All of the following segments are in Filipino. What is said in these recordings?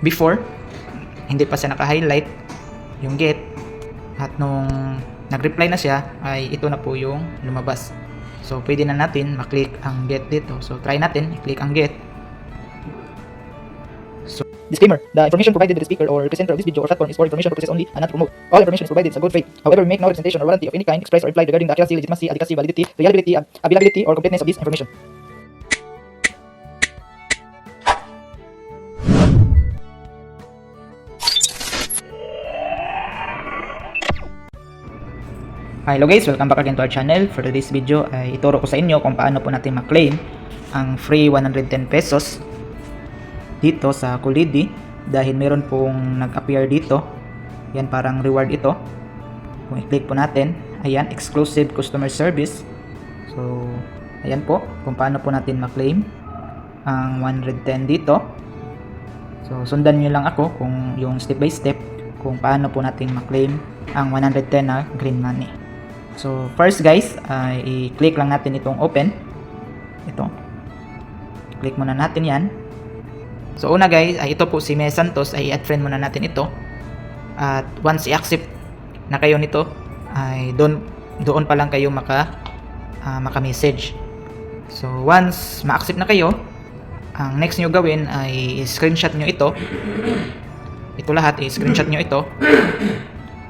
before, hindi pa siya naka-highlight yung get, at nung nag-reply na siya ay ito na po yung lumabas. So pwede na natin maklik ang get dito. So try natin i-click ang get. So disclaimer: the information provided by the speaker or presenter of this video or platform is for information purposes only and not to promote. All information is provided in good faith. However, we make no representation or warranty of any kind expressed or implied regarding the accuracy, legitimacy, adequacy, validity, reliability, availability, or completeness of this information. Hello guys, welcome back again to our channel. For today's video ay ituro ko sa inyo kung paano po natin ma-claim ang free 110 pesos dito sa Kulidi, dahil meron pong nag-appear dito. Yan, parang reward ito. Kung i-click po natin, ayan, exclusive customer service. So ayan po kung paano po natin ma-claim ang 110 dito. So sundan nyo lang ako kung yung step by step kung paano po natin ma-claim ang 110 na green money. So first guys, i-click lang natin itong open. Ito. Click muna natin yan. So una guys, ito po si Mea Santos, ay i-add friend muna natin ito. At once i-accept na kayo nito, ay doon pa lang kayo maka-message. So once ma-accept na kayo, ang next nyo gawin ay i-screenshot nyo ito. Ito lahat, i-screenshot nyo ito.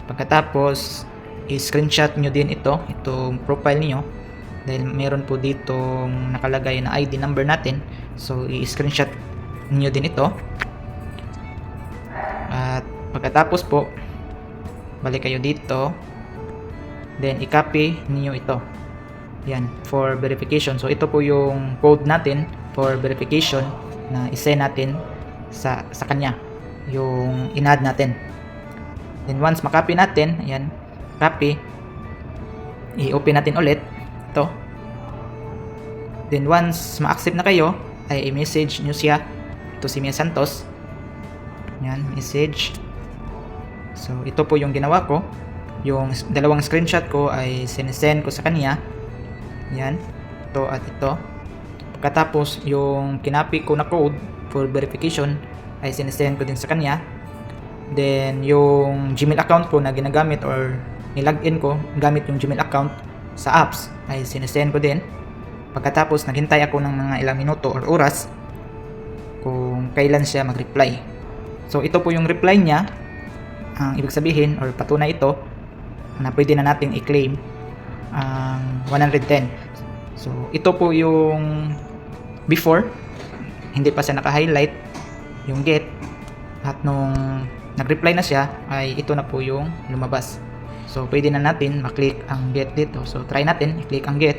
Pagkatapos i-screenshot nyo din itong profile niyo, dahil meron po ditong nakalagay na ID number natin. So i-screenshot nyo din ito, at pagkatapos po balik kayo dito, then i-copy niyo ito, yan, for verification. So ito po yung code natin for verification na i-send natin sa kanya, yung in-add natin. Then once makopy natin, ayan, copy, i-open natin ulit ito. Then once ma-accept na kayo, ay i-message nyo siya. Ito si Mea Santos, yan, message. So ito po yung ginawa ko, yung dalawang screenshot ko ay sinesend ko sa kanya, yan, ito at ito. Pagkatapos yung kinopy ko na code for verification ay sinesend ko din sa kanya. Then yung Gmail account ko na ginagamit or nilagin ko gamit yung Gmail account sa apps ay sinesend ko din. Pagkatapos naghintay ako ng mga ilang minuto or oras kung kailan siya mag-reply. So ito po yung reply niya. Ang ibig sabihin or patunay ito na pwede na nating i-claim ang 110. So ito po yung before, hindi pa siya naka-highlight yung get, at nung nag-reply na siya ay ito na po yung lumabas. So pwede na natin maklik ang get dito. So try natin i-click ang get.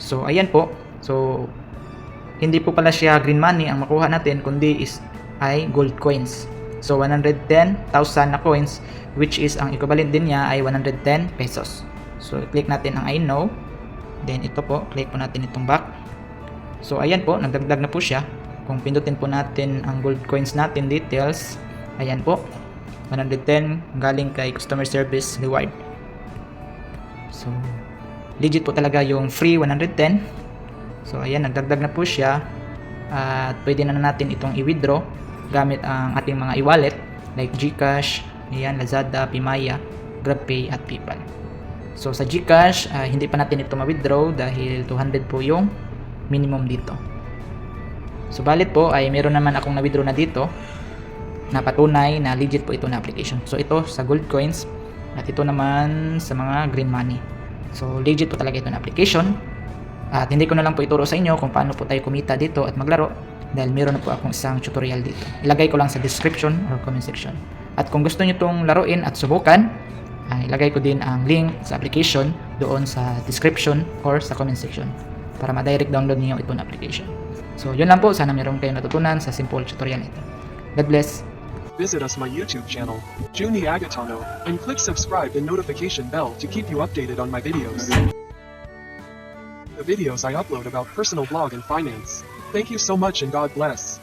So ayan po. So hindi po pala siya green money ang makuha natin, kundi ay gold coins. So 110,000 na coins, which is ang equivalent din niya ay 110 pesos. So i-click natin ang I know. Then ito po, click po natin itong back. So ayan po, nagdagdag na po siya. Kung pindutin po natin ang gold coins natin details, ayan po, 110 galing kay customer service reward. So legit po talaga yung free 110. So ayan, nagdagdag na po siya, at pwede na natin itong i-withdraw gamit ang ating mga e-wallet like GCash, ayan, Lazada, Pimaya, GrabPay at PayPal. So sa GCash, hindi pa natin ito ma-withdraw dahil 200 po yung minimum dito. So balit po ay meron naman akong na-withdraw na dito na patunay na legit po ito na application. So ito sa gold coins, at ito naman sa mga green money. So legit po talaga ito na application. At hindi ko na lang po ituro sa inyo kung paano po tayo kumita dito at maglaro, dahil meron na po akong isang tutorial dito. Ilagay ko lang sa description or comment section. At kung gusto nyo itong laruin at subukan, ilagay ko din ang link sa application doon sa description or sa comment section para ma-direct download niyo itong application. So yun lang po, sana meron kayong natutunan sa simple tutorial nito. God bless. Visit us my YouTube channel, Juni Agatano, and click subscribe and notification bell to keep you updated on my videos. The videos I upload about personal blog and finance. Thank you so much and God bless.